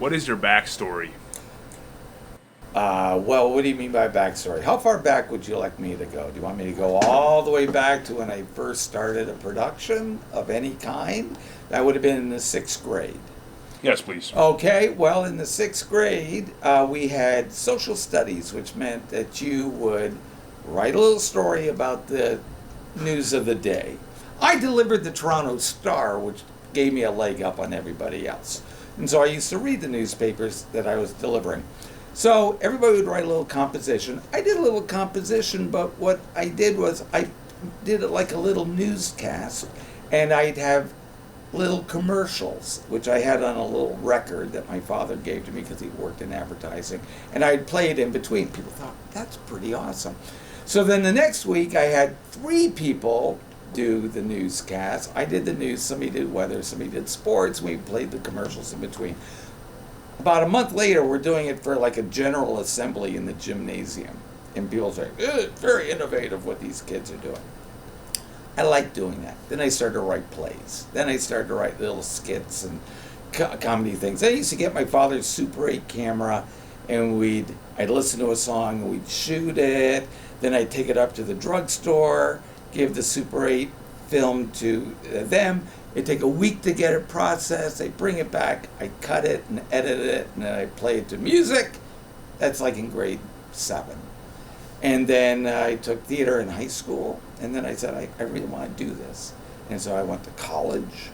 What is your backstory? Well, what do you mean by backstory? How far back would you like me to go? Do you want me to go all the way back to when I first started a production of any kind? That would have been in the sixth grade. Yes, please. Okay, well, in the sixth grade, we had social studies, which meant that you would write a little story about the news of the day. I delivered the Toronto Star, which gave me a leg up on everybody else. And so I used to read the newspapers that I was delivering. So everybody would write a little composition. I did a little composition, but what I did was I did it like a little newscast, and I'd have little commercials, which I had on a little record that my father gave to me because he worked in advertising, and I'd play it in between. People thought, that's pretty awesome. So then the next week, I had 3 people do the newscast. I did the news, somebody did weather, somebody did sports, we played the commercials in between. About a month later, we're doing it for like a general assembly in the gymnasium. And people say, very innovative what these kids are doing. I like doing that. Then I started to write plays. Then I started to write little skits and comedy things. I used to get my father's Super 8 camera, and I'd listen to a song, and we'd shoot it. Then I'd take it up to the drugstore, give the Super 8 film to them. It'd take a week to get it processed. I'd bring it back. I'd cut it and edit it, and then I'd play it to music. That's like in grade 7. And then I took theater in high school, and then I said, I really want to do this. And so I went to college,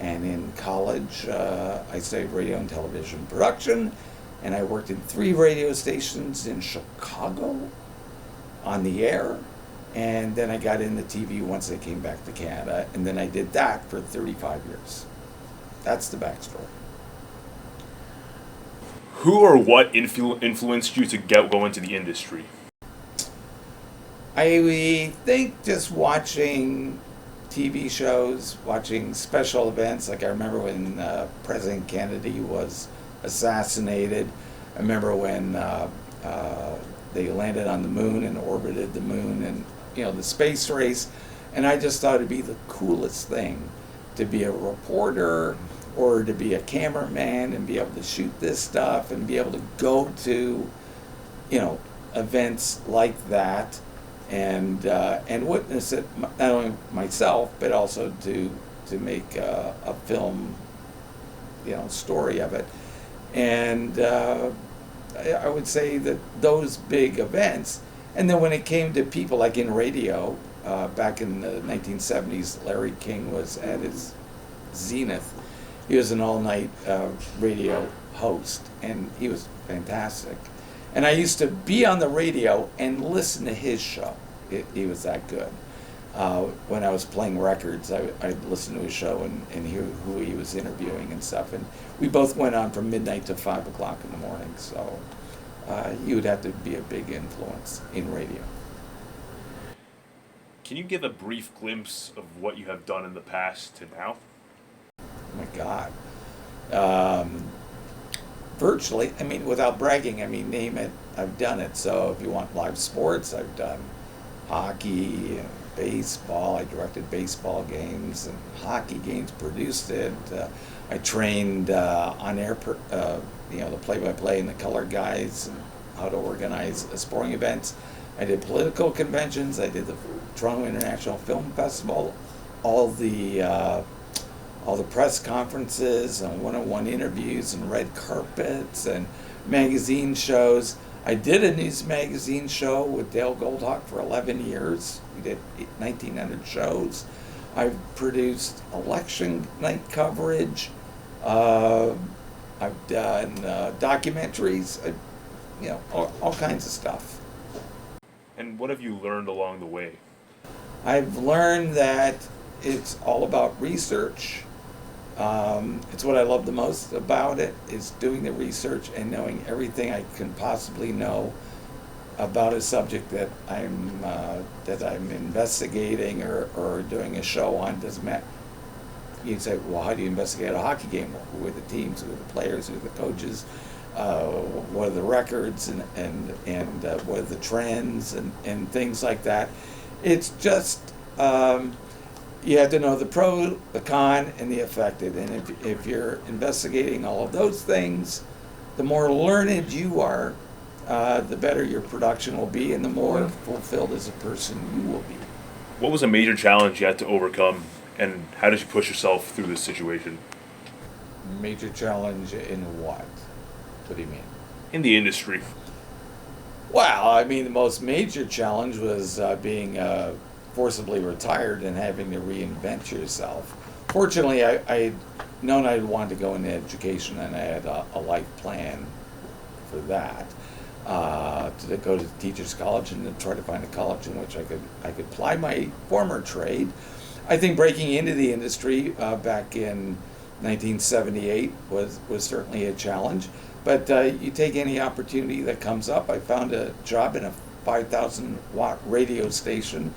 and in college I studied radio and television production, and I worked in 3 radio stations in Chicago on the air. And then I got into TV once I came back to Canada, and then I did that for 35 years. That's the backstory. Who or what influenced you to go into the industry? I think just watching TV shows, watching special events. Like I remember when President Kennedy was assassinated. I remember when they landed on the moon and orbited the moon, and the space race. And I just thought it'd be the coolest thing to be a reporter or to be a cameraman and be able to shoot this stuff and be able to go to events like that and witness it, not only myself but also to make a film story of it. And I would say that those big events. And then when it came to people like in radio, back in the 1970s, Larry King was at his zenith. He was an all-night radio host, and he was fantastic. And I used to be on the radio and listen to his show. He was that good. When I was playing records, I'd listen to his show and hear who he was interviewing and stuff. And we both went on from midnight to 5 o'clock in the morning, so you would have to be a big influence in radio. Can you give a brief glimpse of what you have done in the past to now? Oh my God. Virtually, without bragging, name it, I've done it. So if you want live sports, I've done hockey, baseball. I directed baseball games and hockey games, produced it. I trained on air, the play-by-play and the color guys, and how to organize sporting events. I did political conventions. I did the Toronto International Film Festival, all the press conferences and one-on-one interviews and red carpets and magazine shows. I did a news magazine show with Dale Goldhawk for 11 years. We did 1,900 shows. I've produced election night coverage. I've done documentaries, all kinds of stuff. And what have you learned along the way? I've learned that it's all about research. It's what I love the most about it, is doing the research and knowing everything I can possibly know about a subject that I'm investigating or doing a show on. Doesn't matter. You say, well, how do you investigate a hockey game? Well, who are the teams? Who are the players? Who are the coaches? What are the records and what are the trends and things like that? It's just you have to know the pro, the con, and the affected. And if you're investigating all of those things, the more learned you are, the better your production will be, and the more fulfilled as a person you will be. What was a major challenge you had to overcome, and how did you push yourself through this situation? Major challenge in what? What do you mean? In the industry. Well, I mean, the most major challenge was being forcibly retired and having to reinvent yourself. Fortunately, I'd known I'd want to go into education, and I had a life plan for that. To go to teachers college and to try to find a college in which I could apply my former trade. I think breaking into the industry back in 1978 was certainly a challenge, but you take any opportunity that comes up. I found a job in a 5,000 watt radio station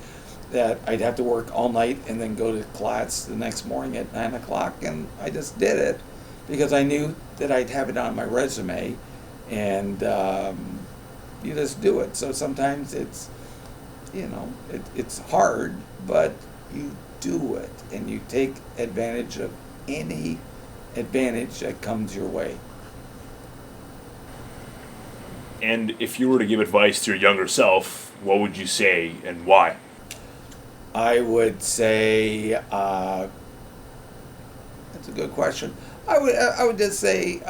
that I'd have to work all night and then go to class the next morning at 9 o'clock, and I just did it because I knew that I'd have it on my resume, and you just do it. So sometimes it's, it's hard, but you do it, and you take advantage of any advantage that comes your way. And if you were to give advice to your younger self, what would you say and why? I would say that's a good question. I would just say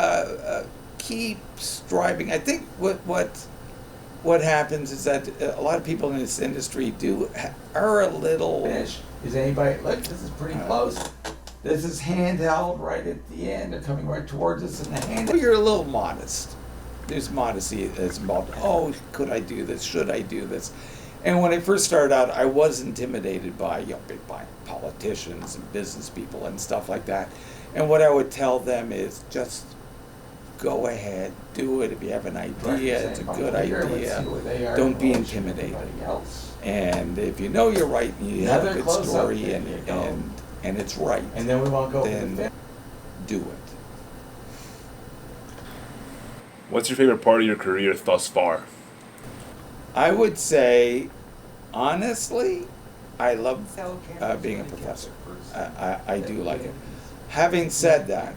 keep striving. I think what happens is that a lot of people in this industry are a little. Is anybody look? This is pretty close. This is handheld right at the end. They're coming right towards us in the hand. You're a little modest. There's modesty that's involved. Oh, could I do this? Should I do this? And when I first started out, I was intimidated by big politicians and business people and stuff like that. And what I would tell them is just go ahead, do it. If you have an idea, it's a good idea. Don't be intimidated. And if you know you're right and you have a good story and it's right, and then do it. What's your favorite part of your career thus far? I would say, honestly, I love being a professor. I do like it. Having said that,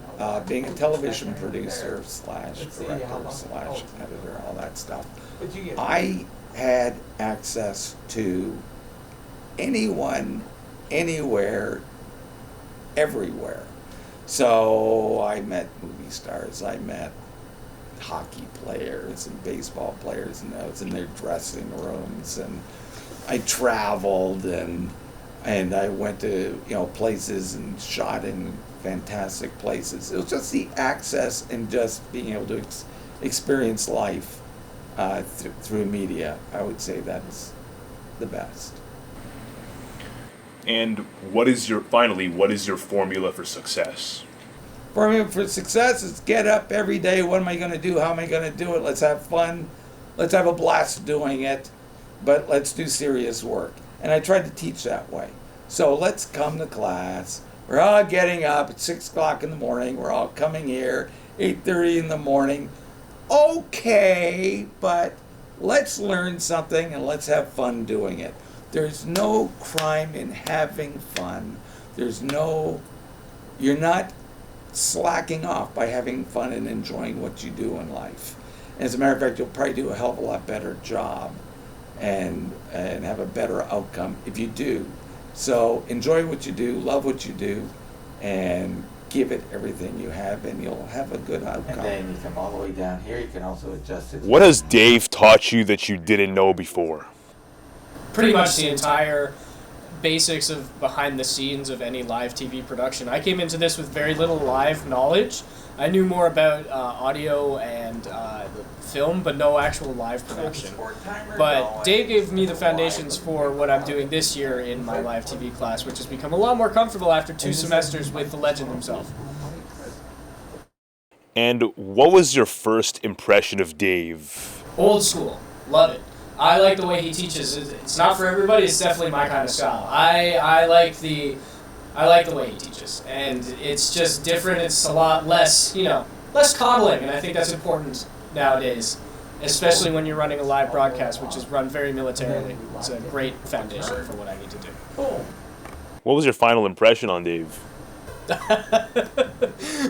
being a television producer / director / editor, all that stuff, I had access to anyone, anywhere, everywhere. So I met movie stars, I met hockey players and baseball players, and I was in their dressing rooms, and I traveled and I went to places and shot in fantastic places. It was just the access and just being able to experience life through media. I would say that's the best. And what is your formula for success? Formula for success is get up every day. What am I going to do? How am I going to do it? Let's have fun. Let's have a blast doing it, but let's do serious work. And I try to teach that way. So let's come to class. We're all getting up at 6 o'clock in the morning. We're all coming here 8:30 in the morning. Okay, but let's learn something and let's have fun doing it. There's no crime in having fun. You're not slacking off by having fun and enjoying what you do in life. As a matter of fact, you'll probably do a hell of a lot better job and have a better outcome if you do. So enjoy what you do, love what you do, and give it everything you have, and you'll have a good outcome. And then you come all the way down here, you can also adjust it. What has Dave taught you that you didn't know before? Pretty much the entire basics of behind the scenes of any live TV production. I came into this with very little live knowledge. I knew more about audio and film, but no actual live production. But Dave gave me the foundations for what I'm doing this year in my live TV class, which has become a lot more comfortable after 2 semesters with the legend himself. And what was your first impression of Dave? Old school. Love it. I like the way he teaches. It's not for everybody. It's definitely my kind of style. I like the way he teaches, and it's just different. It's a lot less, less coddling, and I think that's important nowadays, especially when you're running a live broadcast, which is run very militarily. It's a great foundation for what I need to do. What was your final impression on Dave?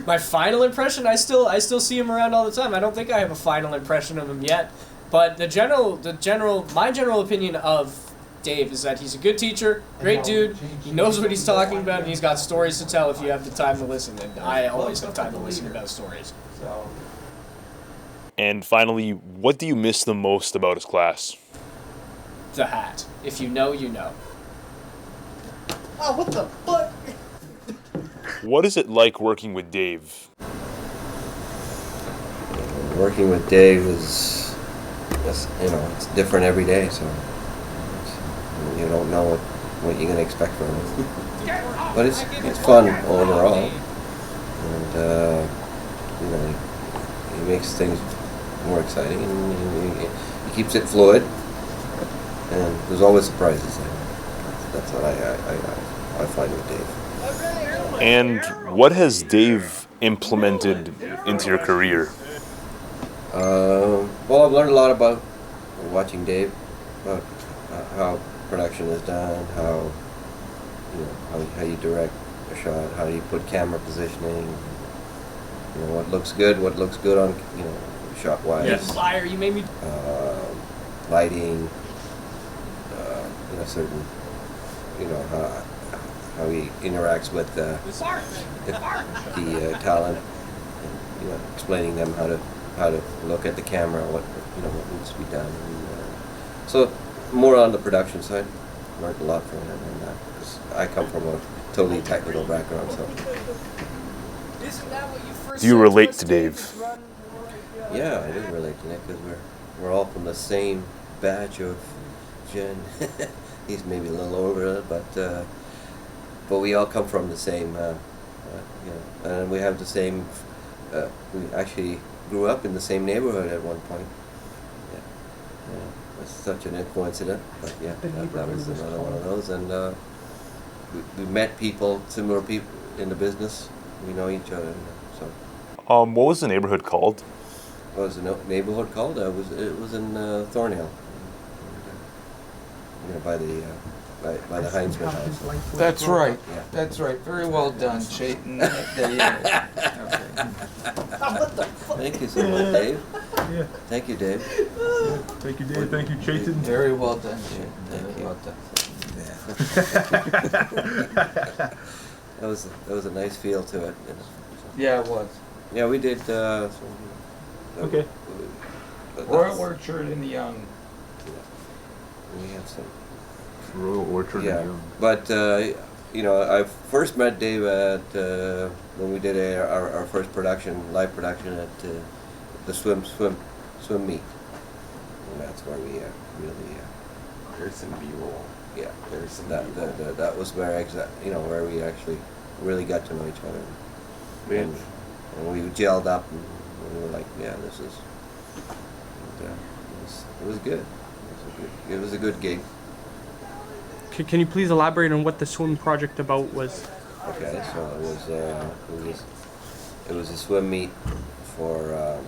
My final impression, I still see him around all the time. I don't think I have a final impression of him yet, but my general opinion of Dave is that he's a good teacher, great dude. He knows what he's talking about, and he's got stories to tell if you have the time to listen. And I always have time to listen about stories. And finally, what do you miss the most about his class? The hat. If you know, you know. Oh, what the fuck? What is it like working with Dave? Working with Dave is, it's different every day, so you don't know what you're gonna expect from him. But it's fun overall, and he makes things more exciting, and he keeps it fluid, and there's always surprises there. That's what I find with Dave. And what has Dave implemented into your career? Well, I've learned a lot about watching Dave, about how production is done, how you direct a shot, how you put camera positioning, what looks good on shot wise. Yes. Liar, you made me. Lighting, certain, how he interacts with the talent, and, explaining them how to look at the camera, what needs to be done. And, so more on the production side, learned a lot from him on that, because I come from a totally technical background. So Do you relate to Dave? yeah, I do relate to Nick, because we're all from the same batch of gen. He's maybe a little over it, but we all come from the same, and we have the same. We actually grew up in the same neighborhood at one point. It's such an coincidence, but yeah, that was another one of those. And we met people, similar people in the business. We know each other. So. What was the neighborhood called? What was the neighborhood called? It was in Thornhill, by the Heinzman house. That's right. Yeah. That's right. Very well done, Chayton. What the fuck? Thank you so much, Dave. Yeah. Thank you, Dave. Thank you, Dave. Thank you, Chayton. Very well done, Chayton. Thank Very you. well done. That was a nice feel to it. Yeah, it was. Yeah, we did. Okay. Royal Orchard in the Young. We have some. Royal Orchard. Yeah, but I first met Dave at when we did our first live production at the swim meet, and that's where we really. There's some B-roll. Yeah, There's some that was where where we actually really got to know each other, and we gelled up, and we were like, yeah, this is. And, it was good. It was a good gig. Can you please elaborate on what the swim project about was? Okay, so it was a swim meet for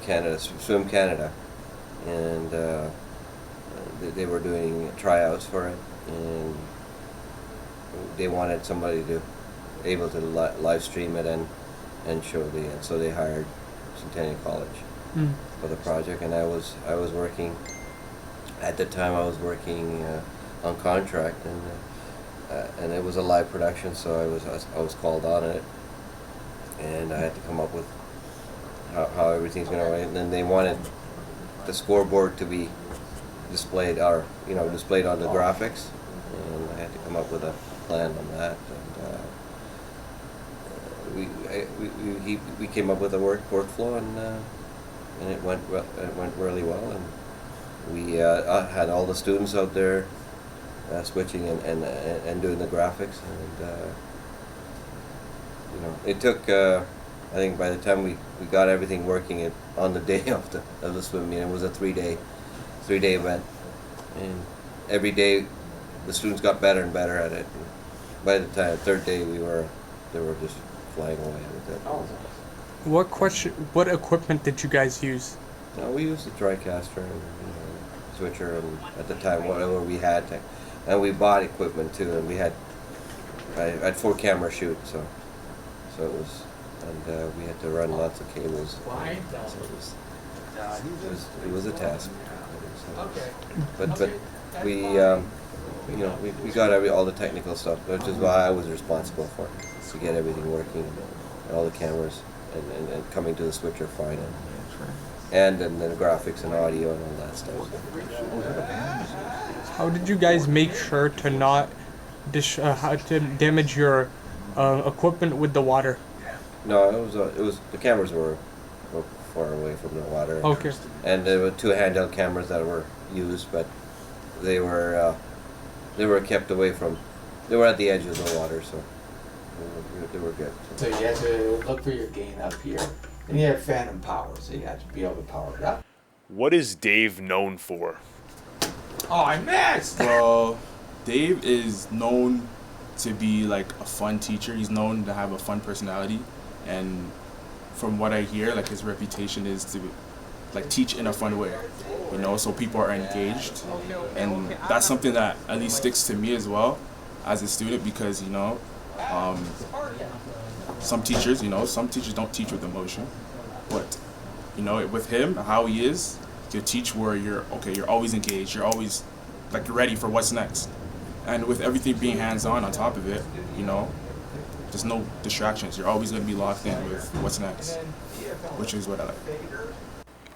Canada, Swim Canada, and they were doing tryouts for it, and they wanted somebody to able to live stream it and show and so they hired Centennial College for the project, and I was working at the time. I was working on contract, and it was a live production, so I was called on it, and I had to come up with how everything's gonna run. And then they wanted the scoreboard to be displayed, displayed on the graphics, and I had to come up with a plan on that. And we came up with a workflow, and it went really well, and we had all the students out there switching and doing the graphics, and it took I think by the time we got everything working on the day of the swim meet, it was a three-day event, and every day the students got better and better at it. And by the third day they were just flying away with it. What equipment did you guys use? No, we used the TriCaster and switcher, and at the time whatever we had, and we bought equipment too, and we had I had 4 camera shoot, so it was, and we had to run lots of cables. So it was a task. So, but we we got all the technical stuff, which is why I was responsible for, to get everything working, and all the cameras, and coming to the switcher fine, and then the graphics and audio and all that stuff. How did you guys make sure to not to damage your equipment with the water? No, it was the cameras were far away from the water. Okay. And there were 2 handheld cameras that were used, but they were kept away from. They were at the edge of the water, so they were good. So you had to look for your gain up here. And you have phantom power, so you have to be able to power it up. What is Dave known for? Oh, I missed! Well, Dave is known to be like a fun teacher. He's known to have a fun personality, and from what I hear, like his reputation is to like teach in a fun way, you know, so people are engaged, and that's something that at least sticks to me as well as a student, because you know, some teachers don't teach with emotion, but you know, with him, how he is, he'll teach where you're always engaged, you're always like ready for what's next. And with everything being hands-on on top of it, you know, there's no distractions. You're always going to be locked in with what's next, which is what I like.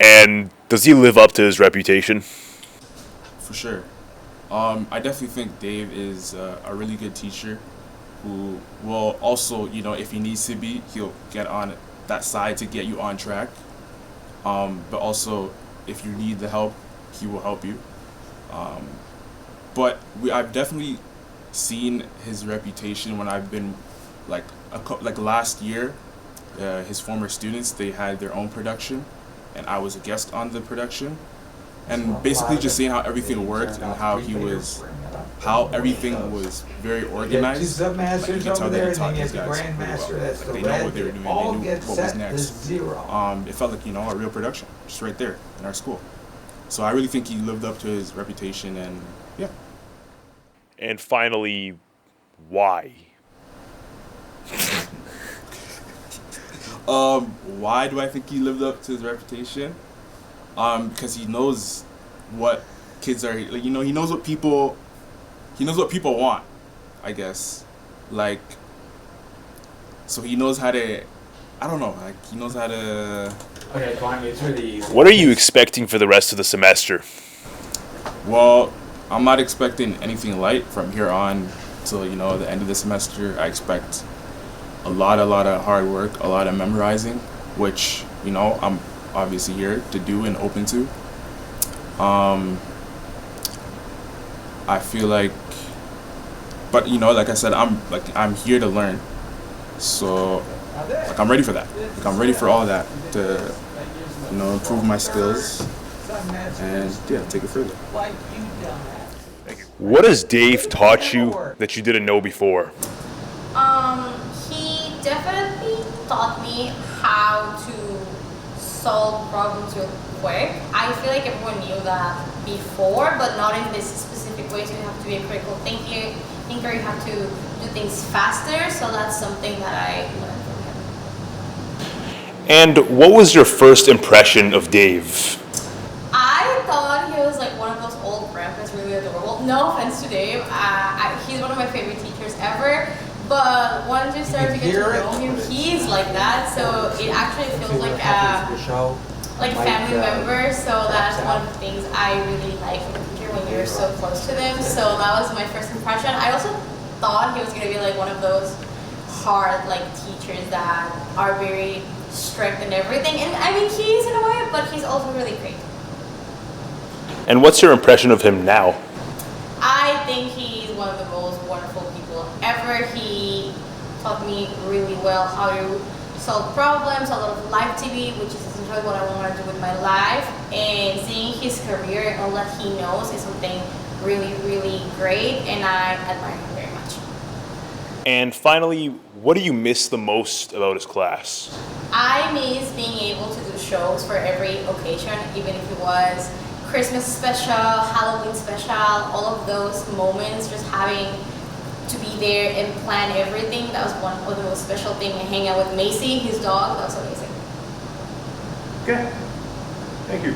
And does he live up to his reputation? For sure. I definitely think Dave is a really good teacher who will also, you know, if he needs to be, he'll get on that side to get you on track. But also, if you need the help, he will help you. But I've definitely seen his reputation when I've been like last year. His former students, they had their own production, and I was a guest on the production, and basically just seeing how everything worked and how everything was very organized. Like you can tell that he taught these guys pretty well. Like they know what they were doing, they knew what was next. It felt like, you know, a real production, just right there in our school. So I really think he lived up to his reputation, and yeah. And finally, why? Why do I think he lived up to his reputation? Because he knows what kids are like. You know, he knows what people want, I guess. Like, so he knows how to. I don't know. Like, he knows how to. Okay, fine. It's really easy. What are you expecting for the rest of the semester? Well, I'm not expecting anything light from here on till, you know, the end of the semester. I expect a lot of hard work, a lot of memorizing, which, you know, I'm obviously here to do and open to. I feel like, but you know, like I said, I'm here to learn. So, like, I'm ready for that. Like, I'm ready for all that to, you know, improve my skills and yeah, take it further. What has Dave taught you that you didn't know before? He definitely taught me how to solve problems real quick. I feel like everyone knew that before, but not in this specific way. So you have to be a critical thinker, you have to do things faster. So that's something that I learned from him. And what was your first impression of Dave? I thought he was like one of those old grandpas, really adorable. No offense to Dave, he's one of my favorite teachers ever. But once you start to get to know him, he's like that. So it actually feels like a family member. So that's one of the things I really like from a teacher when you're so close to them. So that was my first impression. I also thought he was gonna be like one of those hard like teachers that are very strict and everything. And I mean, he is in a way, but he's also really great. And what's your impression of him now? I think he's one of the most wonderful people ever. He taught me really well how to solve problems, a lot of live TV, which is essentially what I want to do with my life. And seeing his career and all that he knows is something really, really great, and I admire him very much. And finally, what do you miss the most about his class? I miss being able to do shows for every occasion, even if it was Christmas special, Halloween special, all of those moments, just having to be there and plan everything. That was one of the most special thing. And hang out with Macy, his dog. That was amazing. Okay. Thank you.